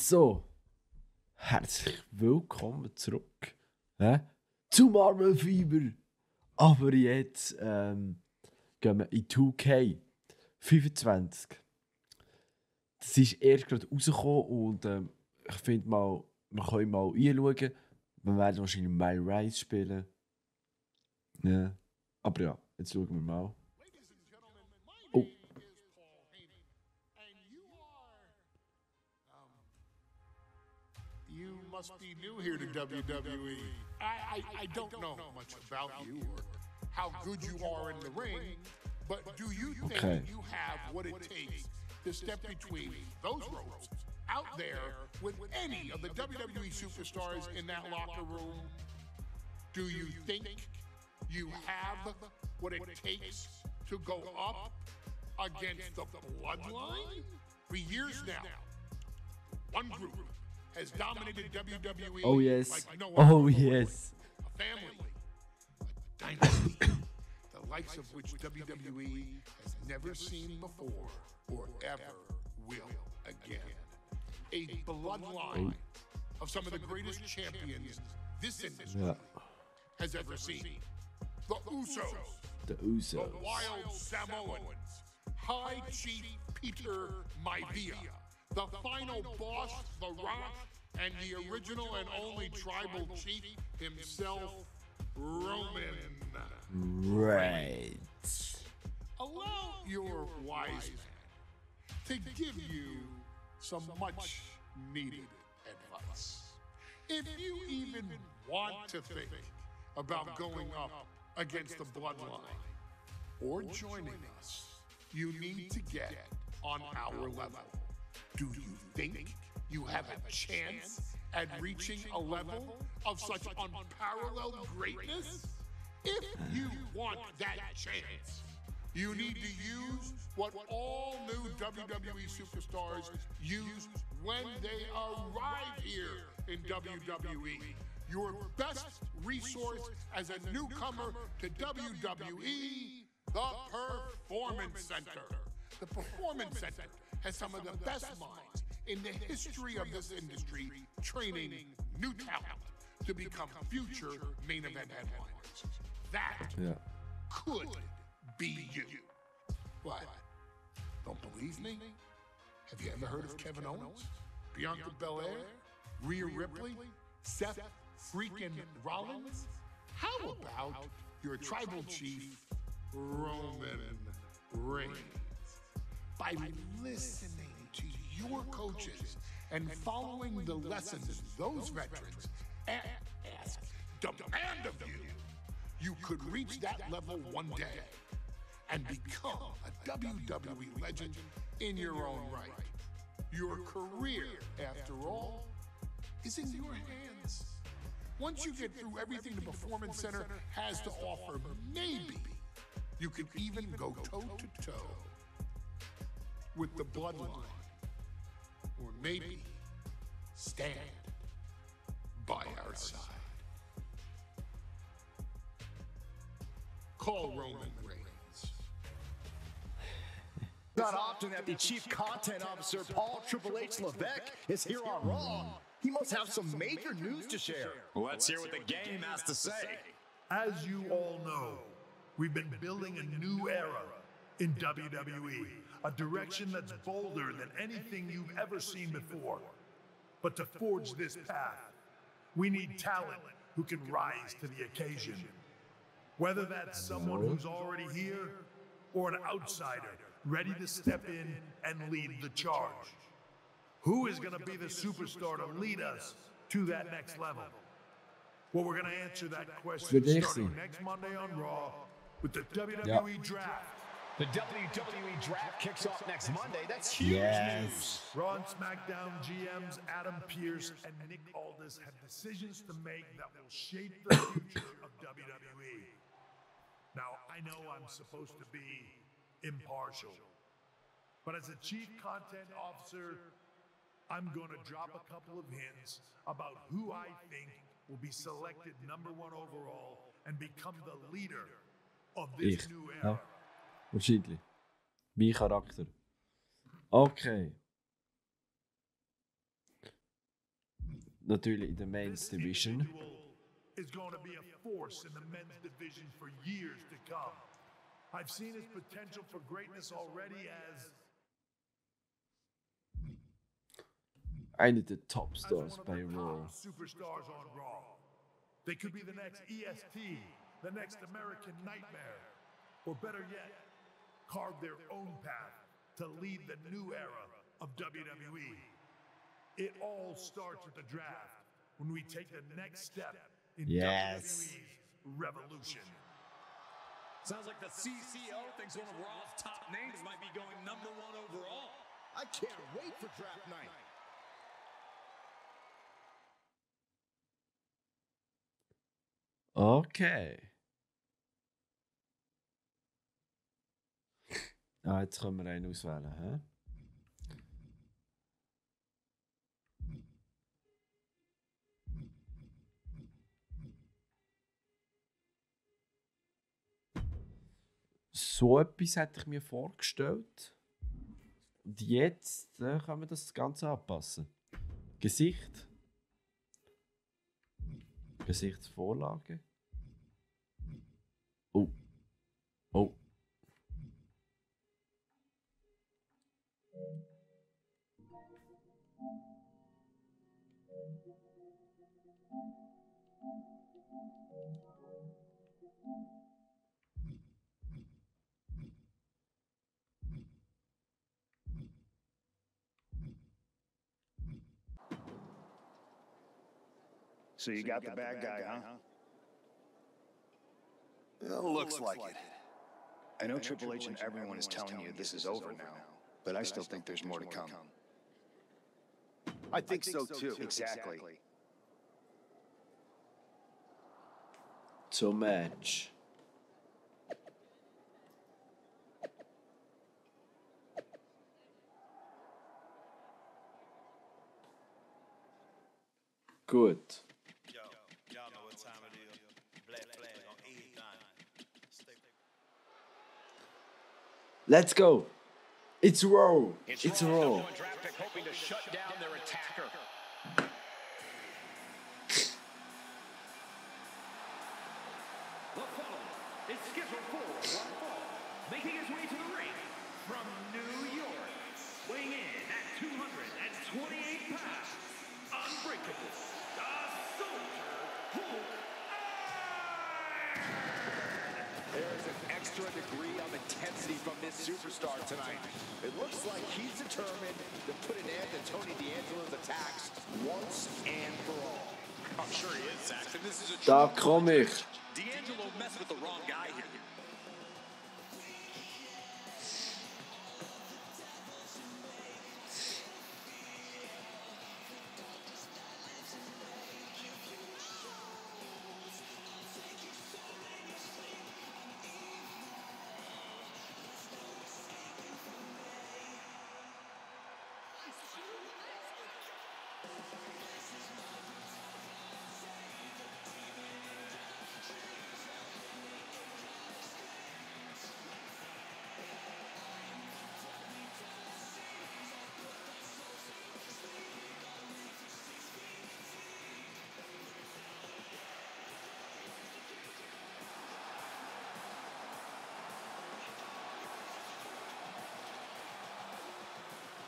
So, herzlich willkommen zurück zu Marvel Fieber. Aber jetzt gehen wir in 2K25. Das ist erst gerade rausgekommen und ich finde mal, wir können mal reinschauen. Wir werden wahrscheinlich mal Rise spielen. Ja. Aber ja, jetzt schauen wir mal. Oh. You must be new here to WWE. I don't know much about you or how good you are in the ring, but do you think you have what it takes to step between those ropes out there with any of the WWE superstars in that locker room? Do you think you have what it takes to go up against the Bloodline? For years now, one group has dominated WWE. Oh yes. Like no Oh other. yes. A family, a dynasty, the likes of which WWE has never seen before or ever will again. A bloodline of some of the greatest champions this industry has ever seen. The Usos. The Usos. The Wild Samoans. High Chief Peter Maivia. The final boss, The Rock, and the original and only tribal chief himself, Roman. Right. Allow your wise man to give you some much needed advice. If you even want to think about going up against the Bloodline or joining us, you need to get on our level. Do you think you have a chance at reaching a level of such unparalleled greatness? If you want that chance, you need to use what all new WWE superstars use when they arrive here in WWE. Your best resource as a newcomer to WWE, the Performance Center. The Performance Center has some of the best minds in the history of this industry training new talent to become future main event headliners. That could be you. What? Don't believe me? Have you ever heard of Kevin Owens, Bianca Belair, Rhea Ripley, Seth freaking Rollins? How about your tribal chief, Roman Reigns? By listening to your coaches and following the lessons those veterans demand of you, you could reach that level one day and become a WWE legend in your own right. Your career, after all, is in your hands. Once you get through everything the Performance Center has to offer, maybe you could even go toe-to-toe with the Bloodline, or maybe stand by our side. Call Roman Reigns. Not often that the Chief Content Officer, Paul Triple H Levesque, is here on Raw. He must have some major news to share. Let's hear what the game has to say. As you all know, we've been building a new era in WWE, a direction that's bolder than anything you've ever seen before. But to forge this path, we need talent who can rise to the occasion. Whether that's someone who's already here or an outsider ready to step in and lead the charge. Who is going to be the superstar to lead us to that next level? Well, we're going to answer that question starting next Monday on Raw with the WWE Draft. The WWE Draft kicks off next Monday. That's huge news. Raw and SmackDown GMs Adam Pearce and Nick Aldis have decisions to make that will shape the future of WWE. Now, I know I'm supposed to be impartial, but as a Chief Content Officer, I'm going to drop a couple of hints about who I think will be selected #1 overall and become the leader of this new era. Wahrscheinlich. Mein Charakter. Okay. natürlich in der Men's Division. Is going to be a force in the men's division for years to come. I've seen his potential for greatness already as Einer der Topstars bei Raw. Superstars on Raw. They could be the next EST, the next American Nightmare, or better yet, carve their own path to lead the new era of WWE. It all starts with the draft when we take the next step in WWE's revolution. Sounds like the CCO thinks one of Raw's top names might be going #1 overall. I can't wait for draft night. Okay. Jetzt können wir einen auswählen, hä? So etwas hätte ich mir vorgestellt. Und jetzt kann man das Ganze anpassen. Gesicht. Gesichtsvorlage. Oh. Oh. So you got the bad guy, huh? Looks like it. I know Triple H and everyone is telling you this is over now, but I still think there's more to come. I think so too. Exactly. Zum Match. Gut. Y'all know what time it is. Black flag on everything. Let's go. It's Raw. It's Raw. Draft pick hoping to shut down their attacker. The following is scheduled for one fall, making his way to the ring from New York, weighing in at 228 pounds, unbreakable, the Soldier Hulk. There is an extra degree of intensity from this superstar tonight. It looks like he's determined to put an end to Tony D'Angelo's attacks once and for all. I'm sure he is, Saxon. This is a Da true komm ich. D'Angelo messed with the wrong guy here.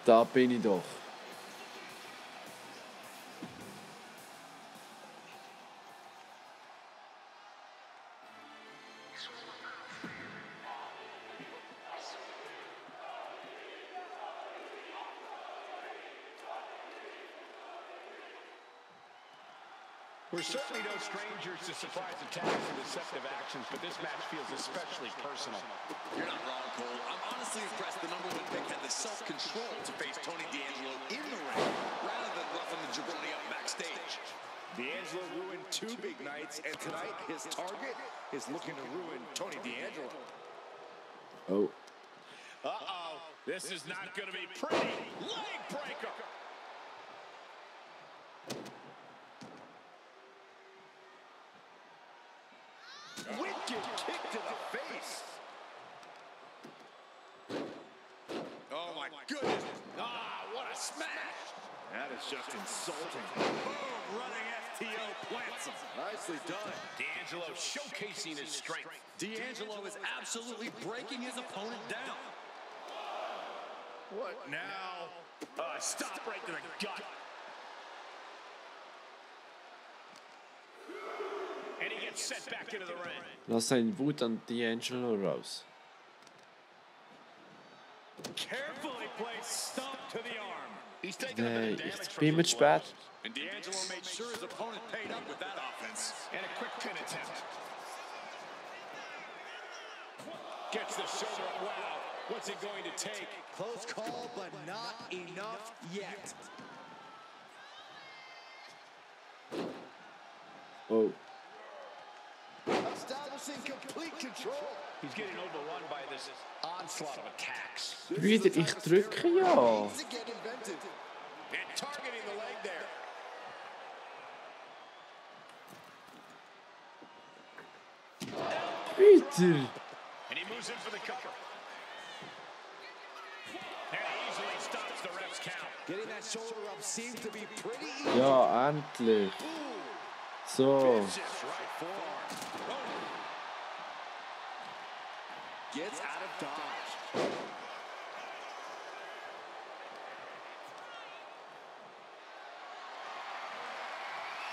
Da bin ich doch. We're certainly no strangers to surprise attacks and deceptive actions, but this match feels especially personal. You're not wrong, Cole. I'm honestly impressed the #1 pick had the self-control to face Tony D'Angelo in the ring, rather than roughing the jabroni up backstage. D'Angelo ruined 2 big nights, and tonight his target is looking to ruin Tony D'Angelo. Oh. Uh-oh. This is not going to be pretty. Leg breaker. Wicked kick to the face. Oh, my goodness. Ah, what a smash. That is just insulting. Boom, running FTO plants him. Nicely done. D'Angelo showcasing his strength. D'Angelo is absolutely breaking his opponent down. What now? Stop right to the gut. And he gets set back into the ring. Lass seinen Wut an D'Angelo raus. Carefully placed stomp to the arm. He's taking a bit of damage Ich from bin mit those spät. blows. And D'Angelo made sure his opponent paid up with that offense. And a quick pin attempt. Gets the shoulder up. Wow. What's it going to take? Close call, but not enough yet. Oh. Establishing complete control. He's getting overrun by this onslaught of attacks. Brüder, ich drücke ja. Needs to get invented. And targeting the leg there. Brüder. And he moves in for the cover. And he easily stops the ref's count. Getting that shoulder up seems to be pretty easy. Ja, endlich. So. Vicious right forearm. Gets out of dodge.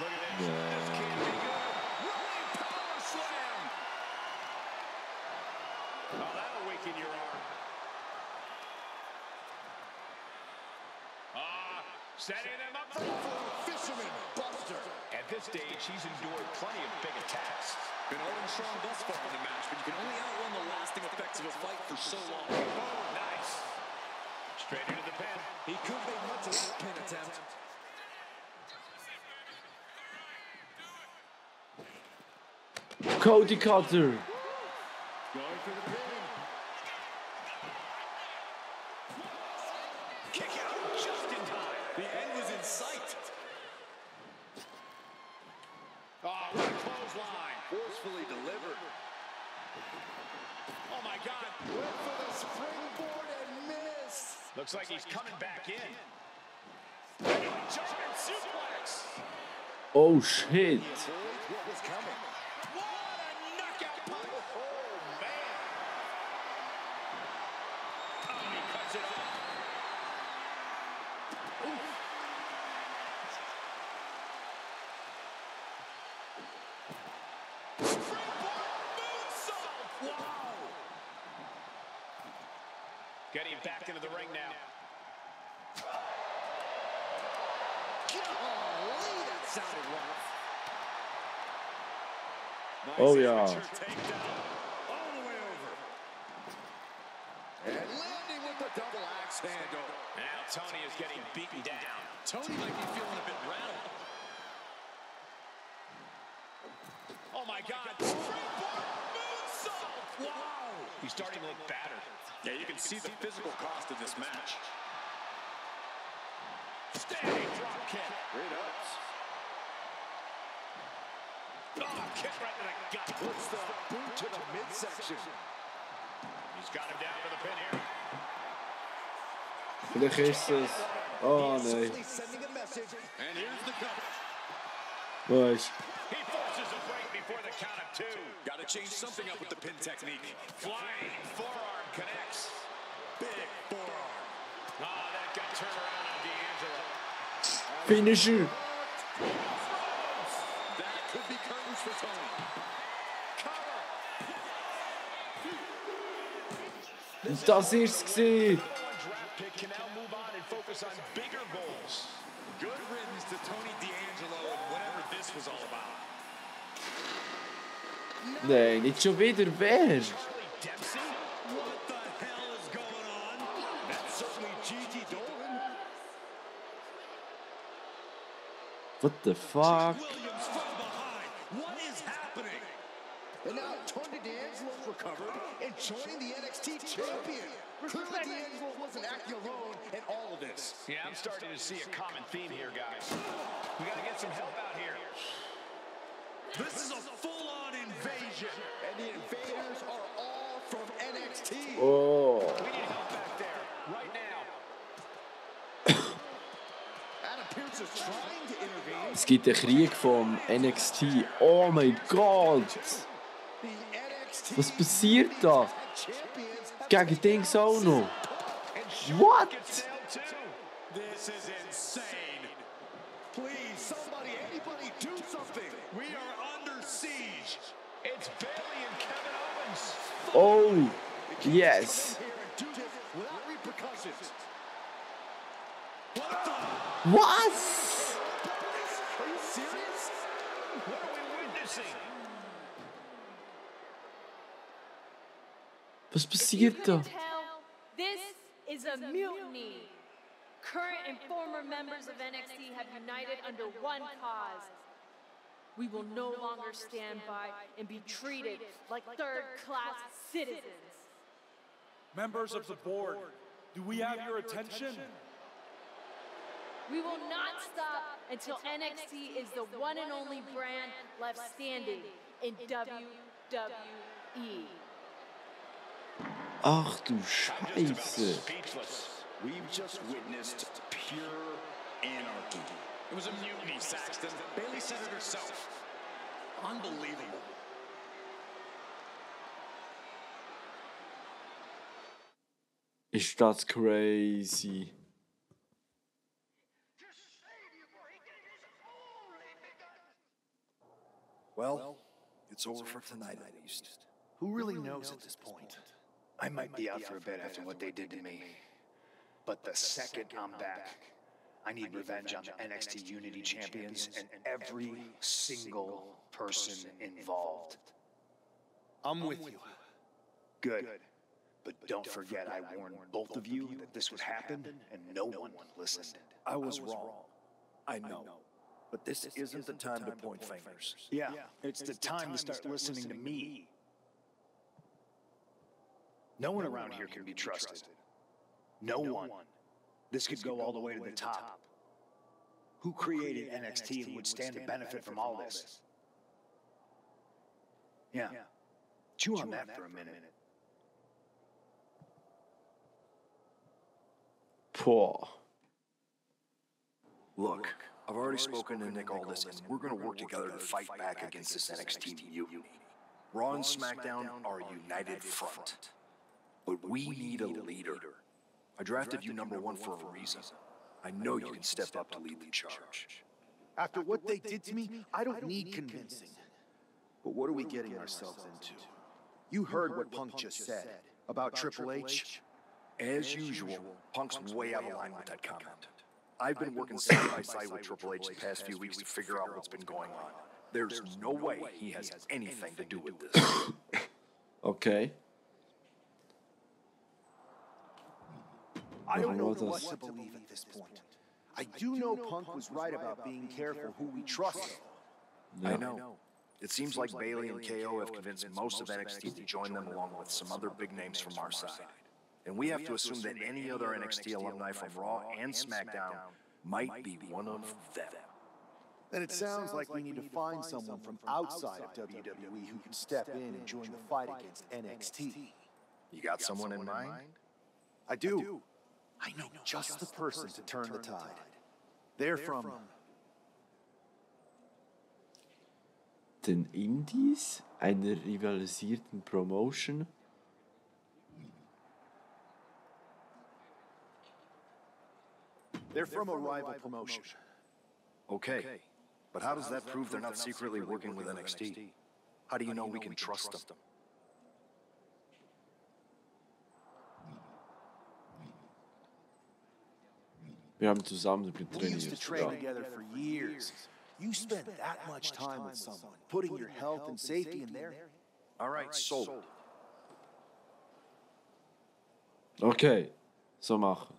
Look at this. This can't be good. Running power slam. Oh, that'll weaken your arm. Setting him up for Fisherman Buster. At this stage, he's endured plenty of big attacks. Been holding strong thus far in the match, but you can only outrun the lasting effects of a fight for so long. Oh, nice. Straight into the pin. He could make much of that pin attempt. Cody Cutter. Going for the pin. Kick out just in time. The end was in sight. Oh, what a clothesline. Forcefully delivered. Oh, my God. Went for the springboard and missed. Looks like he's coming back in. German suplex. Oh shit. What was coming? What a knockout punch. Oh, man. Oh, he cuts it off. Wow. Getting back into the ring now. Golly, that sounded rough. Nice Oh, yeah. amateur takedown. All the way over. And landing with the double axe handle. Now Tony is getting beaten down. Tony might be feeling a bit rattled. Oh my God. Springboard moonsault. Wow. He's starting to look battered. Yeah, you can see the physical cost of this match. Standing drop kick. Great ups. Oh, kick right to the gut. Puts the boot to the midsection. He's got him down for the pin here. Vielleicht ist es. Oh nein. Certainly sending a message. And here's the cover. Was? He forces a break before the count of two. Got to change something up with the pin technique. Flying forearm connects. Big forearm. Oh, that got turned around on D'Angelo. Finisher. That could be curtains for Tony. Cover. Und das ist's gewesen. Draft pick can now move on and focus on bigger goals. Good riddance to Tony D'Angelo and whatever this was all about. Nein, nicht schon wieder. Wer? Dempsey? What the hell is going on? That's certainly Gigi Dolan. What the fuck? Williams from behind. What is happening? And now Tony D'Angelo's recovered and joining the NXT champion. Clearly D'Angelo wasn't acting alone in all of this. Yeah, I'm starting to see a common theme here, guys. We got to get some help out here. This is a full-on invasion. And the invaders are all from NXT. Oh. We need help back there, right now. Es gibt einen Krieg vom NXT. Oh mein Gott! Was passiert da? Gegen Dings auch noch. What? This is insane. Please, somebody, anybody, do something. We are under siege. It's Bailey and Kevin Owens. Oh, yes. Without repercussions. What? Are you serious? What are we witnessing? Was passiert da? This is a mutiny. Current and former members of NXT have united under one cause. We will no longer stand by and be treated like third-class citizens. Members of the board, do we have your attention? We will not stop until NXT is the one and only brand left standing in WWE. Ach du Scheiße. We've just witnessed pure anarchy. It was a mutiny, Saxton. Bailey said it herself. Unbelievable. Ist das crazy? Well, it's over for tonight at least. Who really knows at this point? I might be out for a bit after what they did to me. But the second I'm back, I need revenge on the NXT Unity Champions and every single person involved. I'm with you. Good. But don't forget I warned both of you that this would happen, and no one listened. I was wrong. I know. But this isn't the time to point fingers. Yeah, it's the time to start listening to me. No one around here can be trusted. No one. This could go all the way to the top. Who created NXT and would stand to benefit from all this? Yeah. Chew on that for a minute. Poor. Look, I've already spoken to Nick Aldis, and we're going to work together to fight back against this NXT mutiny. Raw and SmackDown are a united front. But we need a leader. I drafted you #1 for a reason. I know you can step up to lead the charge. After what they did to me, I don't need convincing. But what are we getting ourselves into? You heard what Punk just said about Triple H. As usual, Punk's way out of line with that comment. I've been working side by side with Triple H the past few weeks to figure out what's been going on. There's no way he has anything to do with this. Okay. I don't know what to believe at this point. I do know Punk was right about being careful who we trust. I know. It seems like Bailey and KO have convinced most of NXT to join them along with some other big names from our side. And we have to assume that any other NXT alumni from Raw and SmackDown might be one of them. Then it sounds like we need to find someone from outside of WWE who can step in and join the fight against NXT. You got someone in mind? I do. I know just the person to turn the tide. They're from Den Indies, einer rivalisierten Promotion. They're from a rival promotion. Okay, but how does that prove they're not secretly working with NXT? How do you know we can trust them? Wir haben zusammen We used to getrainiert. train Ja. together for years. You spent that much time with someone, putting your health and safety in there. All right, sold. Okay, so machen.